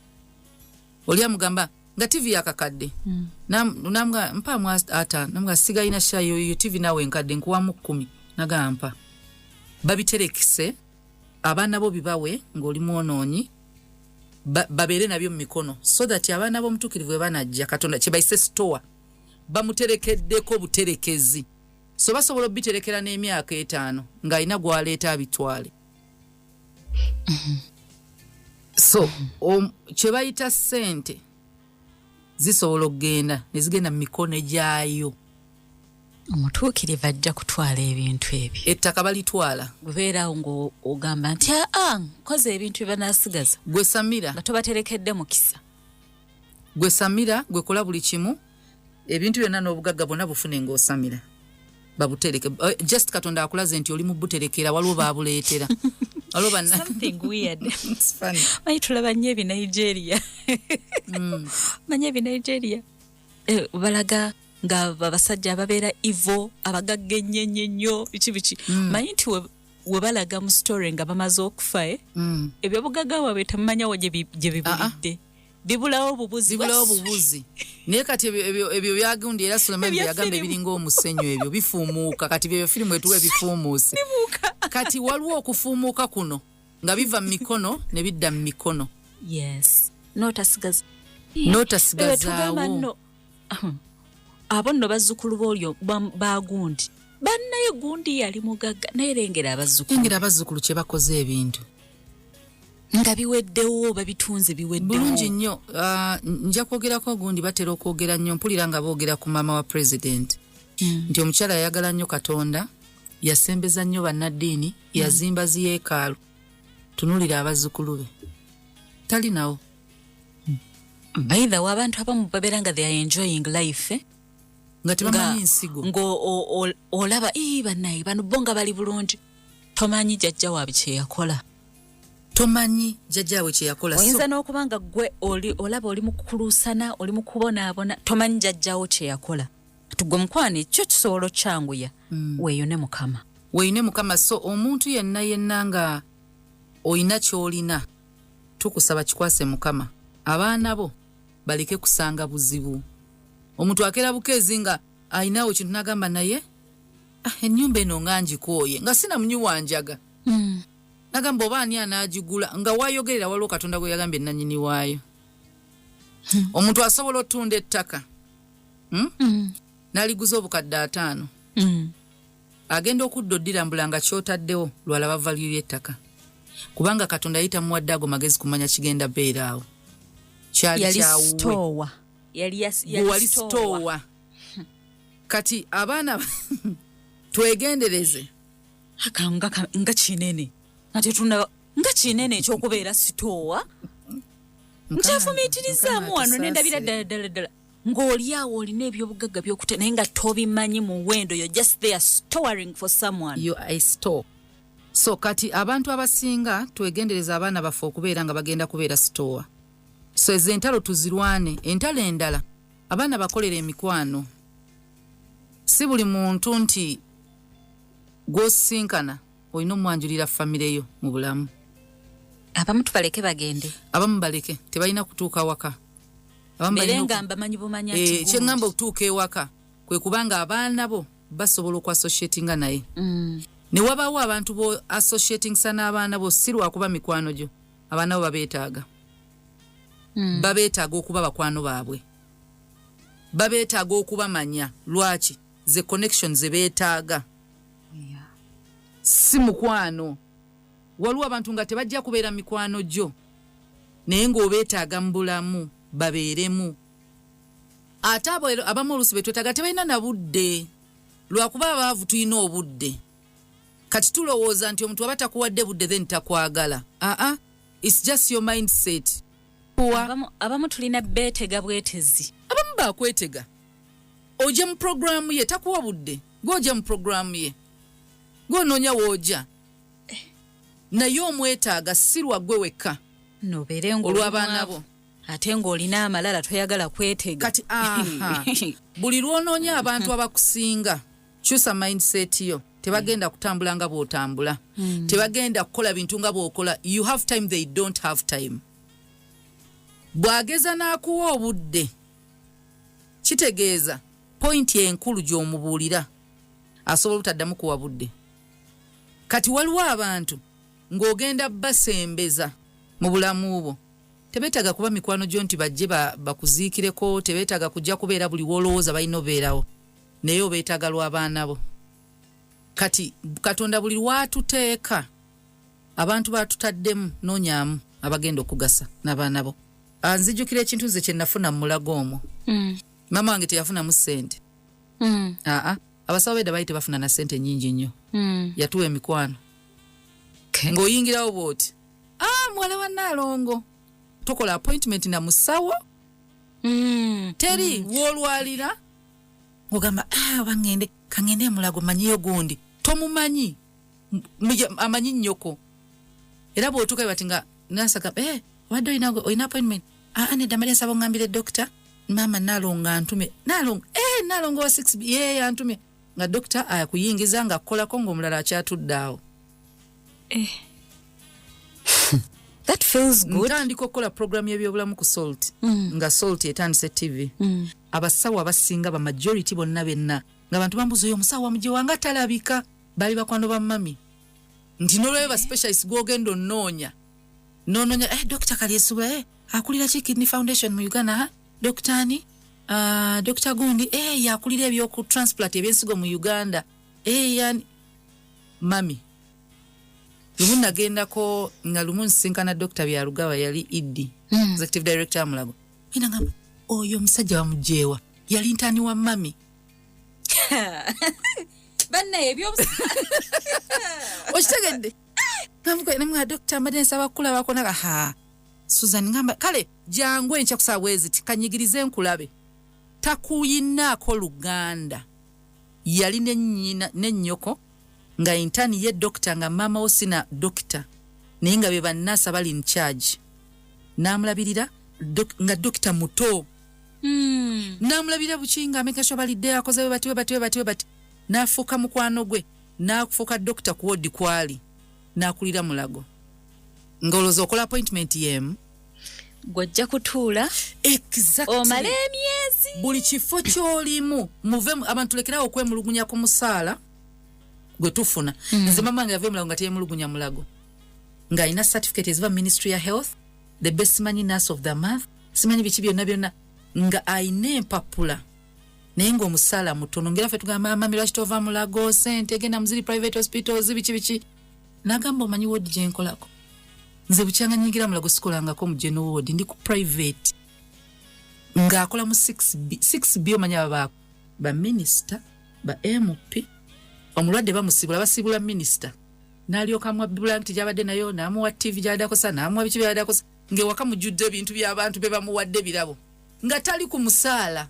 Oli amugamba nga TV yakakadde. Namga mpaamu ata namga sigayina shayo yo TV nawe enkadde nkuwamu 10 nagampa. Babiterekise abaana bo bibawe ng'oli mwonoonyi babeere nabyo mu mikono so that abaana bo mutukirivu bwe banajja Katonda kye bayise store bamuterekeddeko buterekezi so basobola obiterekera n'emyaka 5 ng'alina gw'aleeta abitwale. So kye bayita ssente zisobola okugenda ne zigenda mu mikono gyayo. Omutuukirivu ajja kutwala ebintu ebyo. Ettaka balitwala. Gubeerawo ng'ogamba nti nkoze ebintu bye banaasigaza. Gwe Samira. Nga tobaterekedde mu kisa. Gwe Samira gwe kola buli kimu ebintu byonna n'obugagga bwonna bufune ng'osamira. Babutereke. Just Katonda akulaze nti oli mu buterekera waliwo baabuleetera. Something weird. It's funny. Manyi tulaba nnyo ebi Nigeria. Manyi ebi Nigeria. Balaga nga abasajja ababeera ivo abagagga ennyo biki manyi nti we balaga mu story nga bamaze okufa ebyo bugagga waabwe tamanyawo gye bibulidde bibulawo obubuzi naye kati ebyo byagundi era Sulemani byagamba ebiringa omusenyu ebyo bifuumuuka kati byo firimu etuwe bifuumuuse kati waliwo okufuumuuka kuno nga biva mu mikono ne bidda mu mikono. Yes. Notasigazaawo. Abo nno bazzukulu b'olyo bagundi bannaye gundi yali mugagga naye lengera abazzukulu kye bakoze ebintu nga biweddewo babitunze biweddewo bulungi nnyo. Nja kwogerako gundi batera okwogera nnyo mpulira nga boogera ku maama wa president nti omukyala yayagala nnyo Katonda, yasembeza nnyo bannaddiini, yazimba ziyeekaalu. Tunulira abazzukulu be tali nawo. Either abantu abamu babeera nga they are enjoying life nga tebamanyi nsigo olaba bannaye bano bonga bali bulungi, tomanyi jjajja waabe kye yakola. Tomanyi jjajjaawe kye yakola. Oyinza n'okuba nga gwe olaba oli mu kukuluusana, oli mu kubonaabona, tomanyi jjajjaawo kye yakola. Tugwe mukwano ekyo kisobola kyanguya. Weeyone Mukama. Weeyone Mukama. So omuntu yenna nga oyina ky'olina, tukusaba kikwase Mukama. Abaana bo baleke kusanga buzibu. Omuntu akera bukeezi nga ayinawo kintu nagamba naye ennyumba eno nga ngikooye nga sina munyiwanjaga. Nagamba oba ani anaagigula nga waayogerera waliwo Katonda gwe yagambye nannyini waayo. Omuntu asobola otunda ettaka n'aliguza obukadde 5. Agenda okuddoddira mbula nga kyotaddewo lwalaba value y'ettaka. Kubanga Katonda yayita muwadde ago magezi kumanya kigenda beeraawo. Kyali stowa. Wali stowa. Kati abaana twegendereze. Nga kinene. Ate tuna nga kinene ekyokubeera stowa. Nkyafumitirizaamu wano nendabira ddala. Ng'oliawo olina ebyobugagga by'okutya naye nga tobimanyi muwendo. You're just there storing for someone. You are a store. So kati abantu abasinga twegendereza abaana baffe okubeera nga bagenda kubeera store. So ezo entalo tuzirwane. Entalo endala abaana bakolera emikwano. Si buli muntu nti gw'osinkana olina omwanjulira famire yo mu bulamu. Abamu tubaleke bagende. Abamu baleke tebalina kutuuka waka. Berenga mbamanyi bumanya kigundi. Kyengamba okutuuka ewaka kwe kubanga abaana bo basobola okwassociatinga naye. Ne wabaawo abantu bo associating sana abaana bo si lwakuba mikwano gyo. Abaana bo babeetaaga. Babeetaaga okuba bakwano baabwe. Babeetaaga okubamanya. Lwaki? Ze connection ze beetaaga. Si mukwano. Waliwo abantu nga tebajja kubeera mikwano gyo. Naye ng'obeetaaga mu bulamu babeeremu. Ate abamu oluusi be twetaaga tebalina na budde. Lwakuba abaavu tulina obudde. Kati tulowooza nti omuntu aba takuwadde budde then takwagala. It's just your mindset. Abamu tulina beetega bwetezi. Abamu bakwetega. Ojja mu programu ye takuwa budde. Gw'ojja mu programu ye. Gw'onoonya w'ojja. Naye omwetaaga si lwaggwe wekka. Nobeere olw'abaana bo. Ate ng'olina amalala toyagala kwetega. Kati buli lw'onoonya abantu abakusinga kyusa mindset yo. Tebagenda kutambula nga bw'otambula. Tebagenda kukola bintu nga bw'okola. You have time, they don't have time. Bw'ageza n'akuwa obudde kitegeeza point enkulu gy'omubuulira asobola obutaddamu kuwa budde. Kati waliwo abantu ng'ogenda basembeza mu bulamu bwo. Tebeetaaga kuba mikwano gyo nti bajje bakuziikireko, tebeetaaga kujja kubeera buli wolowooza balina obeerawo. Naye obeetaaga lw'abaana bo. Kati Katonda buli lwatuteeka abantu batutaddemu noonyaamu abagenda okugasa n'abaana bo. Nzijjukira ekintu nze kye nafuna mu mulago omwo. Mama wange teyafunamu ssente. Abasawo bedda baali tebafuna na ssente nnyingi nnyo. Yatuwa emikwano. Ng'oyingirawo bw'oti. Muwala wa Naalongo. Tokola appointment na musawo. Teri w'olwalira. Ogamba bangende kangende mulago manyiyo gundi. Tomumanyi. Amanyi nnyoko. Era bw'otuuka bati nga nasaka wadde oyina appointment. Nedda Maria nsaba ngambire doctor. Mama Naalongo antume. Naalongo wa 6B antume. Nga doctor akuyingiza nga akolako ng'omulala akyatudde awo. That feels good. Ntandika okukola program y'ebyobulamu ku Salt. Nga Salt etandise TV. Abasawo abasinga ba majority bonna benna. Nga abantu bambuza oyo omusawo wamugye wanga talabika. Bali bakwano ba mami. Nti n'olwebyo ba specialist gw'ogenda onnoonya. N'onoonya Dr. Kalyesuula akulira ki Kidney Foundation mu Uganda. Dr. ani? Dr. Gundi yakulira ebyoku transplant ebyensigo mu Uganda. Yani mami. lumu nagendako nga lumu nsinkana Dr. Byarugawa yali Idi executive director ya Mulago ina ngamba oyo musajja wa mujewa yali ntani wa mami banna ebyo okitegedde namwe Dr. Madensa bakula bakona ha Susan ngamba kale jangwe ncha kusawezi tikanyigirize nkulabe takuyinako Luganda yali n'ennyoko nga intani ye doctor nga mama osina doctor naye nga be bannasa bali in charge namulabirira nga doctor muto namulabirira bukinga amekasho balidde akoze bati nafuka mukwano gwe nafuka doctor ku wodi kwali nakulira Mulago ngolozo okola appointment yem gojja kutuula exactly omale emyezi buli kifo kyolimu muve abantu lekerawo okwemulugunya ku musaala gwe tufuna nze mama nga yave Mulago nga teyemulugunya Mulago nga ina certificate eziva Ministry ya Health the best man nurse of the month simanyi biki byonna nga aine empapula naye nga omusaala mutono ngera ffe tugamba mami lwaki tova Mulago sente genda muziri private hospitals biki nagamba omanyi wodi gye nkolako nze bukyanga nyingira Mulago sikolangako mu general ward ndi ku private nga akola mu 6B omanya ba minister ba MP omulwadde bamusibula basibula minister nalyoka mu blanket jabadde nayo namuwa TV jadakosa namuwa biki byadakosa nge waka mujudde ebintu by'abantu be bamuwadde birabo nga tali ku musaala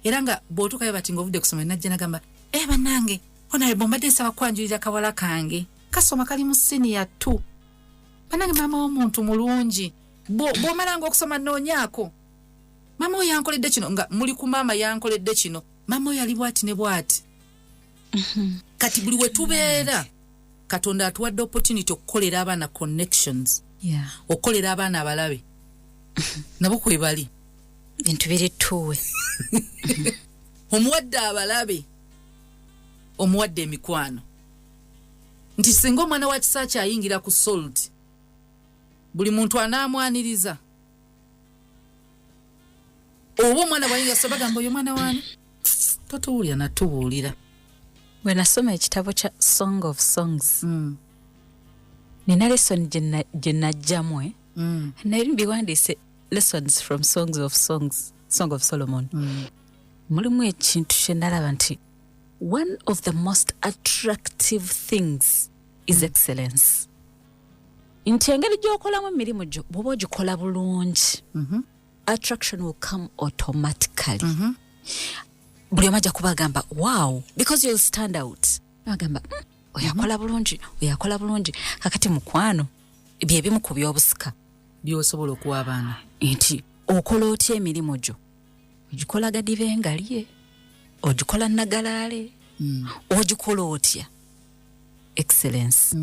era nga botuka yabati ngovude kusoma najja nagamba banange ona bombadde saba kwanjulira kawala kange kasoma kali mu senior 2 banange mama omuntu mulungi bo malanga okusoma nonyako mama oyankoledde kino nga muli ku mama yankoledde kino mama oyali bwati ne bwati kati buli we tubeera Katonda atuwadde opportunity okukolera abaana connections okolera abaana abalabe nabo kwebali bintu biri tuwe omuwadde abalabe omuwadde emikwano nti singo mwana wa kisachi ayingira ku salt buli muntu anaamwaniriza obo mwana bayinga sobaga mboyo mwana wani totuulira natubuulira when nasoma ekitabo kya Song of Songs nina lesson gye najjamwe nali biwandiise lessons from Song of Solomon mulimu ekintu kye nalaba nti one of the most attractive things is excellence nti engeri gy'okolamu emirimu gyo bw'oba ogikola bulungi attraction will come automatically buli omu ajja kubagamba wow because you'll stand out bagamba oyakola bulungi kakati mukwano byebimu ku by'obusika byosobola okuwa abaana nti okola otya emirimu gyo ogikola gadiva engalye ogikola nagalaale ogikola otya excellence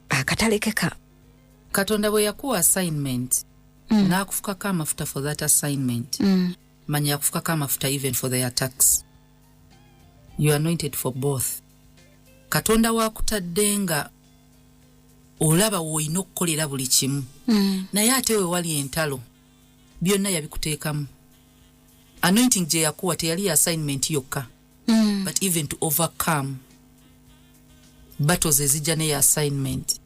akatalekeka Katonda bwe yakuwa assignment n'akufukako amafuta for that assignment manya yakufukako amafuta even for the attacks you are anointed for both Katonda wakutadde nga olaba woyina okukolera buli kimu naye ate we wali entalo byonna yabikuteekamu anointing gye yakuwa teyali assignment yokka but even to overcome battles ezijja ne assignment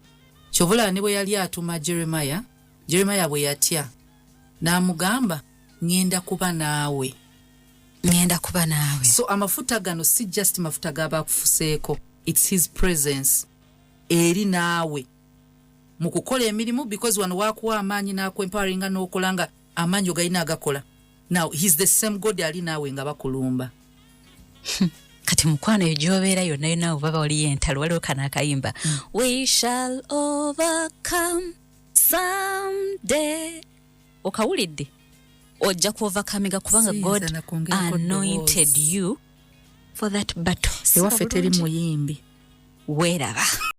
kyobula ne bwe yali atuma Jeremiah bwe yatya n'amugamba ngenda kuba naawe so amafuta gano si just mafuta g'abakufuseeko it's his presence eri naawe mu kukola emirimu because wano wakuwa amaanyi n'akwempoweringa n'okolanga amaanyi ogayina agakola now he's the same God ali naawe nga bakulumba kati mukwano eyo gy'obeera yonna baba oli entalo waliwo kana akayimba we shall overcome someday okawulidde ojja ku overcoming kubanga God anointed you for that battle ewaffe teri muyimbi weeraba